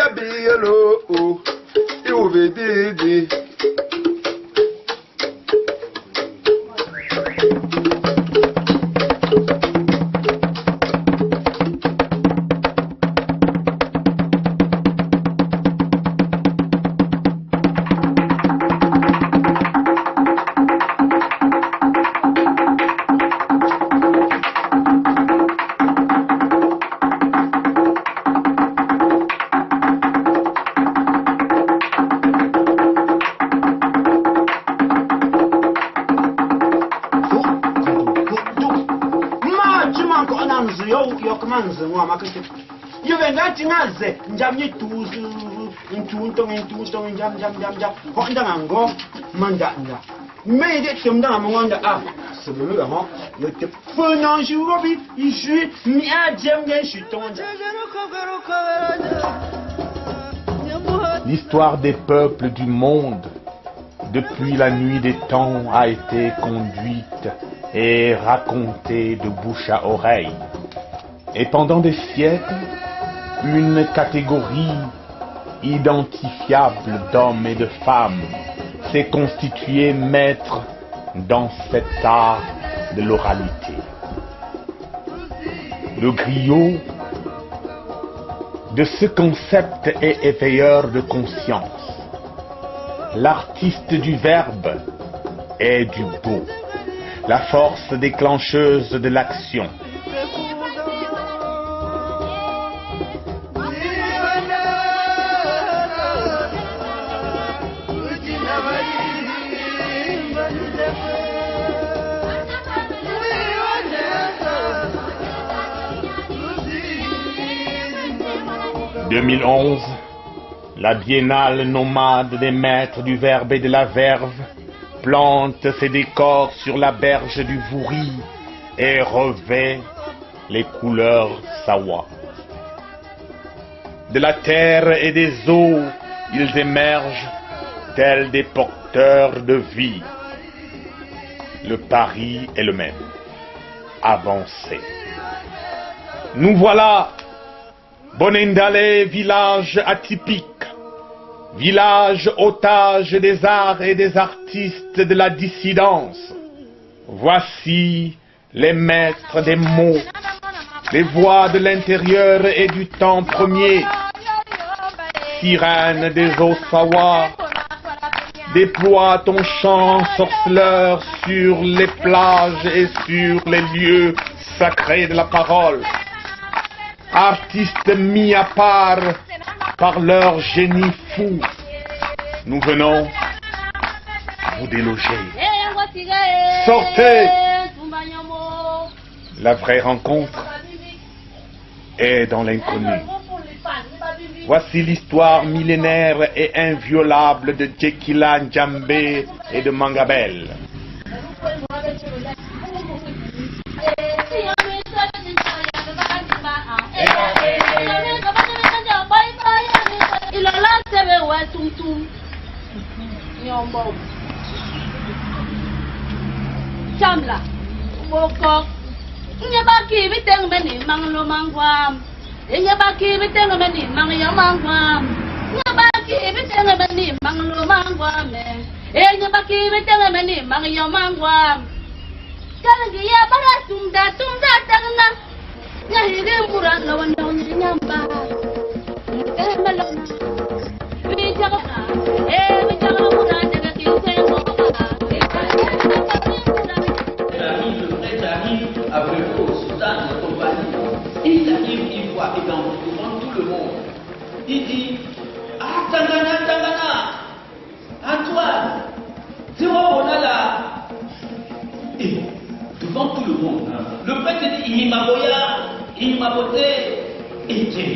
Bielo, eu vedede. You were not in us, Jammy Tuzu, Intuiton, Jam, Hondango, Mandanga. Made it some down among the up. So with the finance you will be issued, Mia Jam, she told L'histoire des peuples du monde, depuis la nuit des temps, a été conduite et racontée de bouche à oreille. Et pendant des siècles, une catégorie identifiable d'hommes et de femmes s'est constituée maître dans cet art de l'oralité. Le griot de ce concept est éveilleur de conscience. L'artiste du verbe est du beau, la force déclencheuse de l'action. En 2011, la biennale nomade des maîtres du verbe et de la verve plante ses décors sur la berge du Vouri et revêt les couleurs sawa. De la terre et des eaux, ils émergent tels des porteurs de vie. Le pari est le même. Avancer. Nous voilà, Bonendale, village atypique, village otage des arts et des artistes de la dissidence. Voici les maîtres des mots, les voix de l'intérieur et du temps premier, sirène des eaux sawa. Déploie ton chant sorceleur sur les plages et sur les lieux sacrés de la parole. Artistes mis à part par leur génie fou, nous venons vous déloger. Sortez! La vraie rencontre est dans l'inconnu. Voici l'histoire millénaire et inviolable de Djekila Njambé et de Mangabel. Chamla, Boko, Nyabaki, Vitang Mani, Manglo Mangwam, Nyabaki, Vitang Mani, Mangya Mangwam, Nyabaki, Vitang Mani, Manglo Mangwam, Nyabaki, Vitang Mani, Mangya Mangwam, Kalangia Bara Tumda Tangna, Nahiri Mura, no one knows Nyamba, Il arrive, il voit, et devant tout le monde, il dit, ah, Tangana, Antoine, Zéro Bonala. Et devant tout le monde, le prêtre dit, il m'a voté, et Dieu.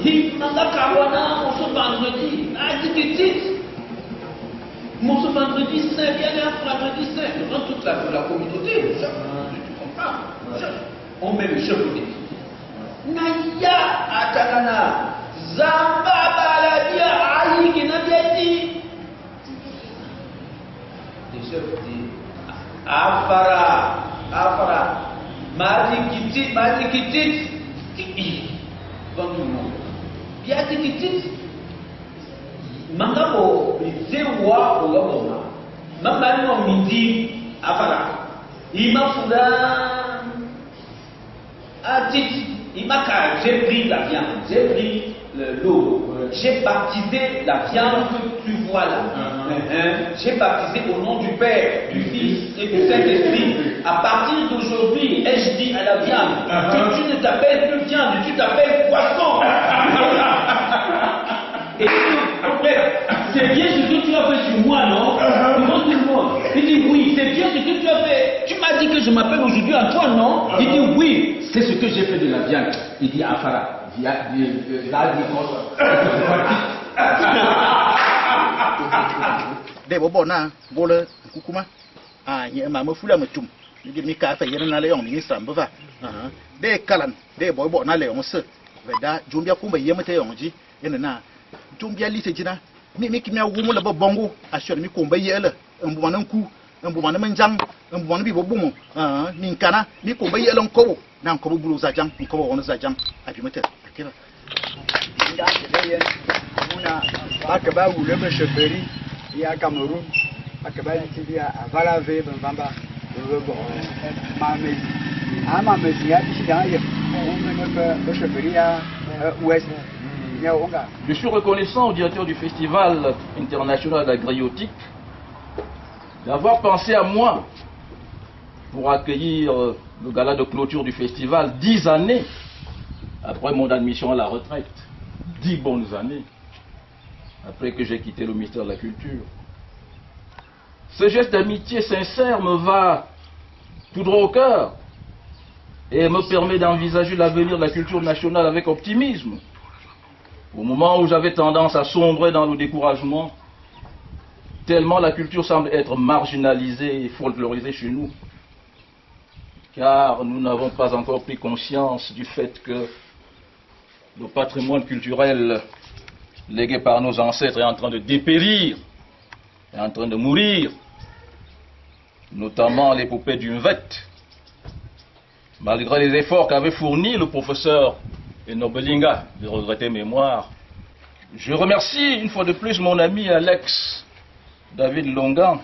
Il m'a kawana, mon ce vendredi, mon ce vendredi saint, bien un vendredi saint, devant toute la communauté, tu comprends? On met le chef de l'équipe. Naya Atagana, Zamba Baladia, Aïe, Genadiati. Le chef dit, Afara, Madi Kitit, devant tout le monde. Bien petit Mangabo, Zewa, Ogaboma, Mamano Midi, Afara, Imafura, Atit, Imaka, j'ai pris la viande, j'ai pris l'eau, j'ai baptisé la viande que tu vois là. J'ai baptisé au nom du Père, du Fils et du Saint-Esprit. À partir d'aujourd'hui, ai-je dit à la viande que tu ne t'appelles plus viande, tu t'appelles poisson. Et c'est bien ce que tu as fait sur moi, non? Devant tout le monde. Il dit oui, c'est bien ce que tu as fait. Tu m'as dit que je m'appelle aujourd'hui Antoine, non? Il dit oui, c'est ce que j'ai fait de la viande. Il dit Afara. Để bố bỏ na bố lơ kuma nhẹ mà mới phula mà chum đi mi cá phải yên na leong mi sắm bơ va để kalan để bố bỏ na leong sơ vậy đã chum bia kuma yếm thế yong ji yên na chum bia li thế ji na mi kimia wu mu la bơ bongo assurer mi kumba yé la mbu manan ku mbu manan manjang mbu manan bi bố bumo mi kana mi kumba yé la nkobo na nkobo bulu za jang nkobo wono za jang apimete akira Inda kedayen muna bakaba wule be chefferie ya Cameroun bakaba tidia avala ve bamba bo ma mezi ya bishida ya on be chefferie ya ouest. Je suis reconnaissant au directeur du Festival international agriotique d'avoir pensé à moi pour accueillir le gala de clôture du festival 10 années après mon admission à la retraite. 10 bonnes années après que j'ai quitté le ministère de la Culture. Ce geste d'amitié sincère me va tout droit au cœur et me permet d'envisager l'avenir de la culture nationale avec optimisme. Au moment où j'avais tendance à sombrer dans le découragement, tellement la culture semble être marginalisée et folklorisée chez nous, car nous n'avons pas encore pris conscience du fait que le patrimoine culturel légué par nos ancêtres est en train de dépérir, est en train de mourir, notamment l'épopée du Mvet. Malgré les efforts qu'avait fournis le professeur Enobelinga, de regretter mémoire, je remercie une fois de plus mon ami Alex David Longan,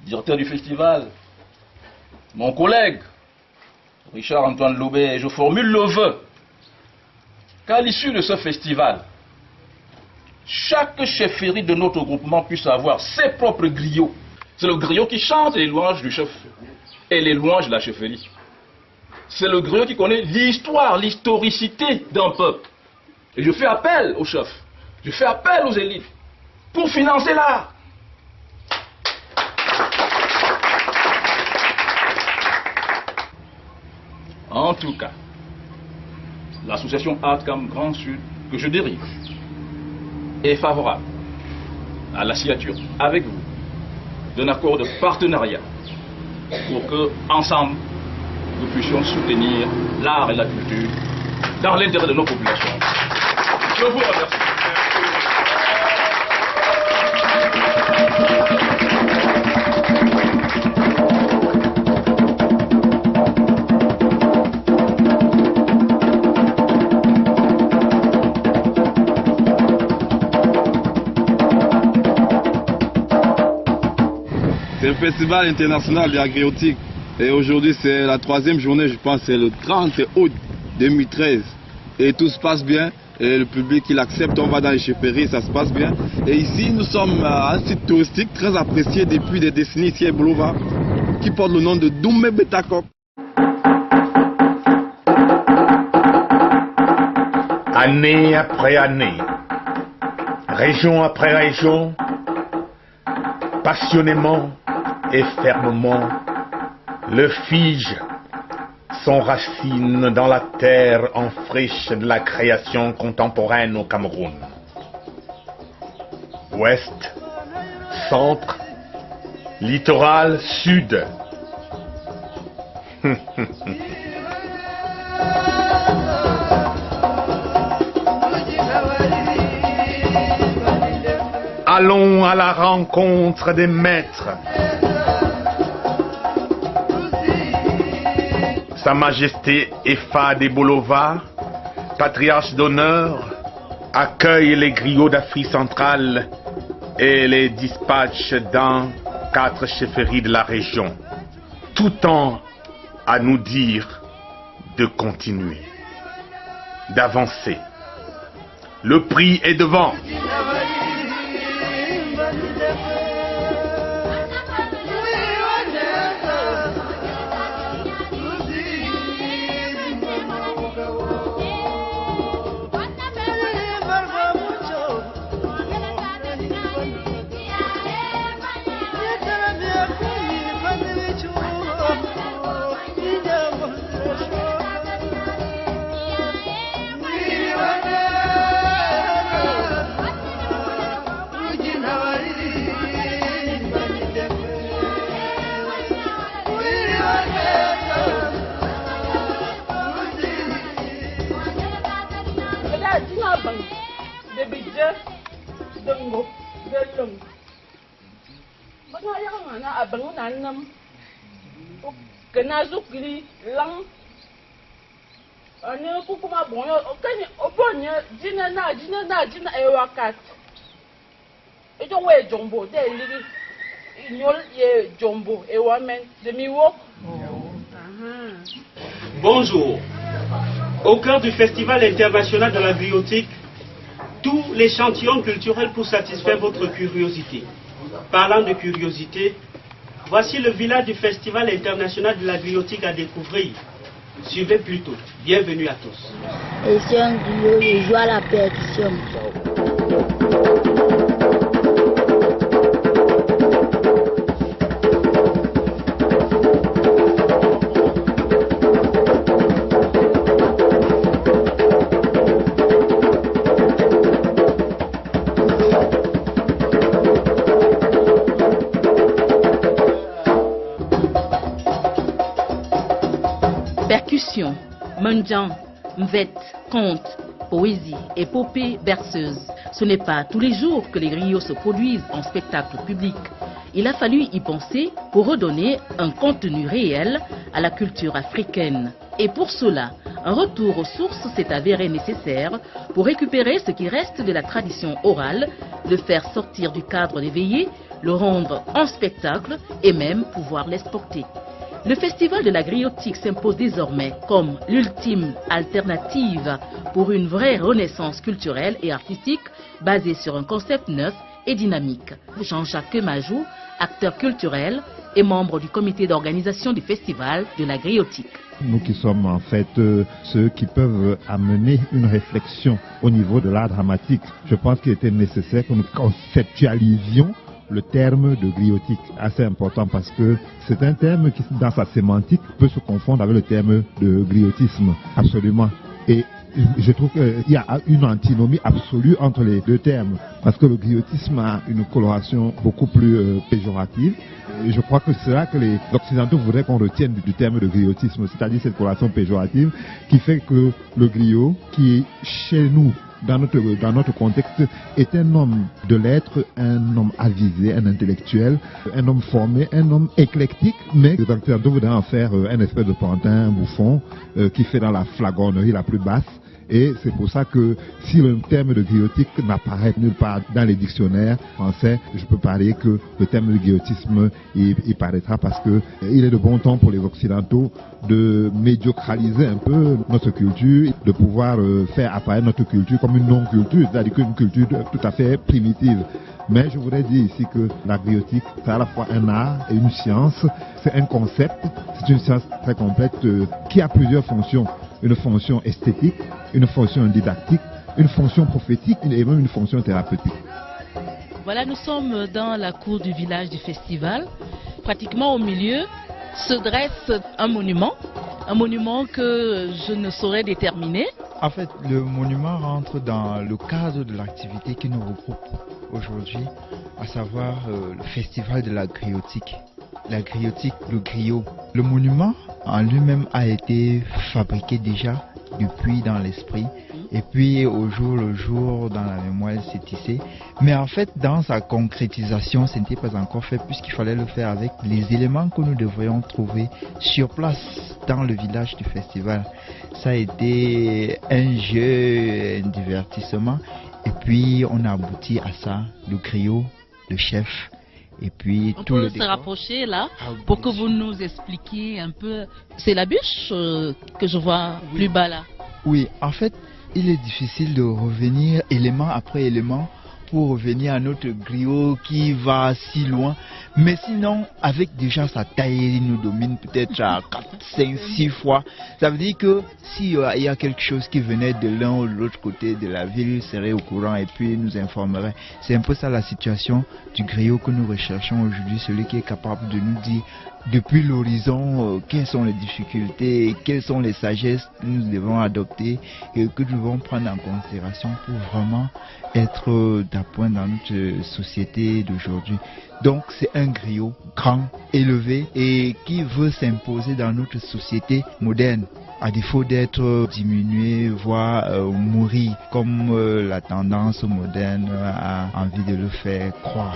directeur du festival, mon collègue Richard Antoine Loubet, et je formule le vœu qu'à l'issue de ce festival, chaque chefferie de notre groupement puisse avoir ses propres griots. C'est le griot qui chante les louanges du chef et les louanges de la chefferie. C'est le griot qui connaît l'histoire, l'historicité d'un peuple. Et je fais appel aux chefs, je fais appel aux élites pour financer l'art. En tout cas, l'association Artcam Grand Sud, que je dirige, est favorable à la signature avec vous d'un accord de partenariat pour que, ensemble, nous puissions soutenir l'art et la culture dans l'intérêt de nos populations. Je vous remercie. C'est le festival international de l'agriotique et aujourd'hui c'est la 3e journée, je pense, c'est le 30 août 2013 et tout se passe bien et le public il accepte, on va dans les chefferies, ça se passe bien et ici nous sommes à un site touristique très apprécié depuis des décennies ici à Bolova qui porte le nom de Doumé Betakok. Année après année, région après région, passionnément et fermement, le fige s'enracine dans la terre en friche de la création contemporaine au Cameroun. Ouest, centre, littoral, sud. Allons à la rencontre des maîtres. Sa Majesté Efa de Bolova, patriarche d'honneur, accueille les griots d'Afrique centrale et les dispatche dans 4 chefferies de la région, tout en à nous dire de continuer, d'avancer. Le prix est devant. Bonjour. Au cœur du Festival international de la griotique, tout l'échantillon culturel pour satisfaire votre curiosité. Parlant de curiosité, voici le village du Festival international de la griotique à découvrir. Suivez plutôt. Bienvenue à tous. Et c'est un griot, il joue à la percussion. Percussion, mendiant, mvette, conte, poésie, épopée, berceuse. Ce n'est pas tous les jours que les griots se produisent en spectacle public. Il a fallu y penser pour redonner un contenu réel à la culture africaine. Et pour cela, un retour aux sources s'est avéré nécessaire pour récupérer ce qui reste de la tradition orale, le faire sortir du cadre des veillées, le rendre en spectacle et même pouvoir l'exporter. Le festival de la griotique s'impose désormais comme l'ultime alternative pour une vraie renaissance culturelle et artistique basée sur un concept neuf et dynamique. Jean-Jacques Majou, acteur culturel et membre du comité d'organisation du festival de la griotique. Nous qui sommes en fait ceux qui peuvent amener une réflexion au niveau de l'art dramatique, je pense qu'il était nécessaire que nous conceptualisions le terme de griotique, assez important parce que c'est un terme qui, dans sa sémantique, peut se confondre avec le terme de griotisme, absolument. Et je trouve qu'il y a une antinomie absolue entre les deux termes, parce que le griotisme a une coloration beaucoup plus péjorative. Et je crois que c'est là que les Occidentaux voudraient qu'on retienne du terme de griotisme, c'est-à-dire cette coloration péjorative qui fait que le griot, qui est chez nous, dans notre contexte, est un homme de lettres, un homme avisé, un intellectuel, un homme formé, un homme éclectique, mais les Occidentaux voudraient en faire un espèce de pantin, un bouffon, qui fait dans la flagornerie la plus basse. Et c'est pour ça que si le terme de griotique n'apparaît nulle part dans les dictionnaires français, je peux parier que le terme de griotisme il paraîtra parce que il est de bon ton pour les Occidentaux de médiocraliser un peu notre culture, de pouvoir faire apparaître notre culture comme une non-culture, c'est-à-dire qu'une culture tout à fait primitive. Mais je voudrais dire ici que la griotique, c'est à la fois un art et une science, c'est un concept, c'est une science très complète qui a plusieurs fonctions. Une fonction esthétique, une fonction didactique, une fonction prophétique et même une fonction thérapeutique. Voilà, nous sommes dans la cour du village du festival. Pratiquement au milieu se dresse un monument que je ne saurais déterminer. En fait, le monument rentre dans le cadre de l'activité qui nous regroupe aujourd'hui, à savoir le festival de la griotique. La griotique, le griot. Le monument en lui-même a été fabriqué déjà depuis dans l'esprit Et puis au jour le jour, dans la mémoire, elle s'est tissée. Mais en fait, dans sa concrétisation, ce n'était pas encore fait puisqu'il fallait le faire avec les éléments que nous devrions trouver sur place dans le village du festival. Ça a été un jeu, un divertissement. Et puis on a abouti à ça, le griot, le chef. Et puis on tout peut le se décor. rapprocher là pour que vous nous expliquiez un peu. C'est la bûche que je vois plus bas là. Oui, en fait, il est difficile de revenir élément après élément pour revenir à notre griot qui va si loin. Mais sinon, avec déjà sa taille, il nous domine peut-être à 4, 5, 6 fois. Ça veut dire que s'il y a quelque chose qui venait de l'un ou de l'autre côté de la ville, il serait au courant et puis il nous informerait. C'est un peu ça la situation du griot que nous recherchons aujourd'hui, celui qui est capable de nous dire depuis l'horizon quelles sont les difficultés, quelles sont les sagesses que nous devons adopter et que nous devons prendre en considération pour vraiment être d'appoint dans notre société d'aujourd'hui. Donc c'est un griot grand, élevé et qui veut s'imposer dans notre société moderne, à défaut d'être diminué, voire mourir, comme la tendance moderne a envie de le faire croire.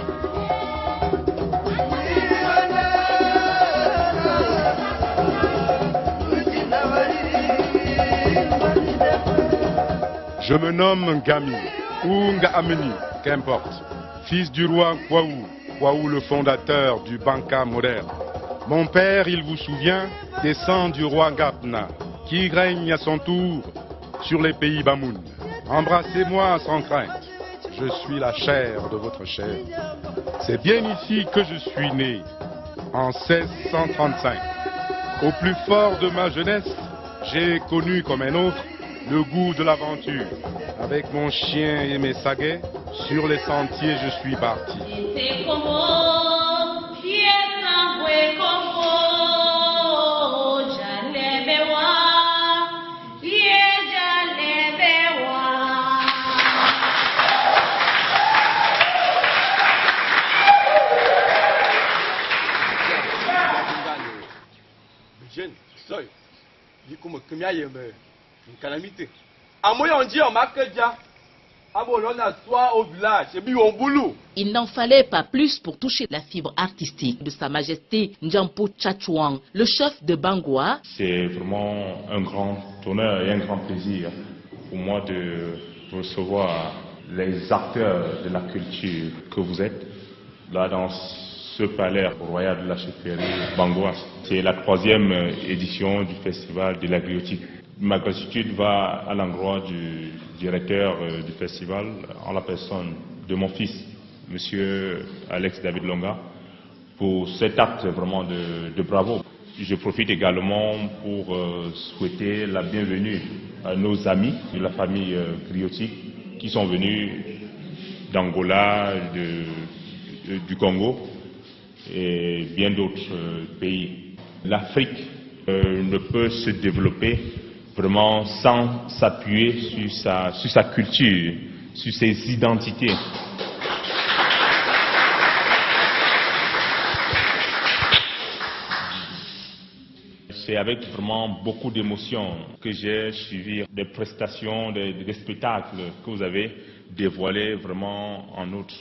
Je me nomme Ngami, ou Ngaameni, qu'importe, fils du roi Kwaou le fondateur du Banka moderne. Mon père, il vous souvient, descend du roi Gatna, qui règne à son tour sur les pays Bamoun. Embrassez-moi sans crainte, je suis la chair de votre chair. C'est bien ici que je suis né, en 1635. Au plus fort de ma jeunesse, j'ai connu comme un autre le goût de l'aventure. Avec mon chien et mes saguets, sur les sentiers je suis parti. Une calamité. À moi on dit on m'a que déjà. À mon on a soit au village, et puis on boulot. Il n'en fallait pas plus pour toucher la fibre artistique de Sa Majesté Ndjampo Tchatchouang, le chef de Bangoua. C'est vraiment un grand honneur et un grand plaisir pour moi de recevoir les acteurs de la culture que vous êtes là dans ce palais royal de la chefferie Bangoua. C'est la 3e édition du festival de la griotique. Ma gratitude va à l'endroit du directeur du festival, en la personne de mon fils, Monsieur Alex David Longa, pour cet acte vraiment de bravo. Je profite également pour souhaiter la bienvenue à nos amis de la famille griotique qui sont venus d'Angola, du Congo et bien d'autres pays. L'Afrique ne peut se développer vraiment sans s'appuyer sur sa culture, sur ses identités. C'est avec vraiment beaucoup d'émotion que j'ai suivi des prestations, des spectacles que vous avez dévoilés vraiment en outre.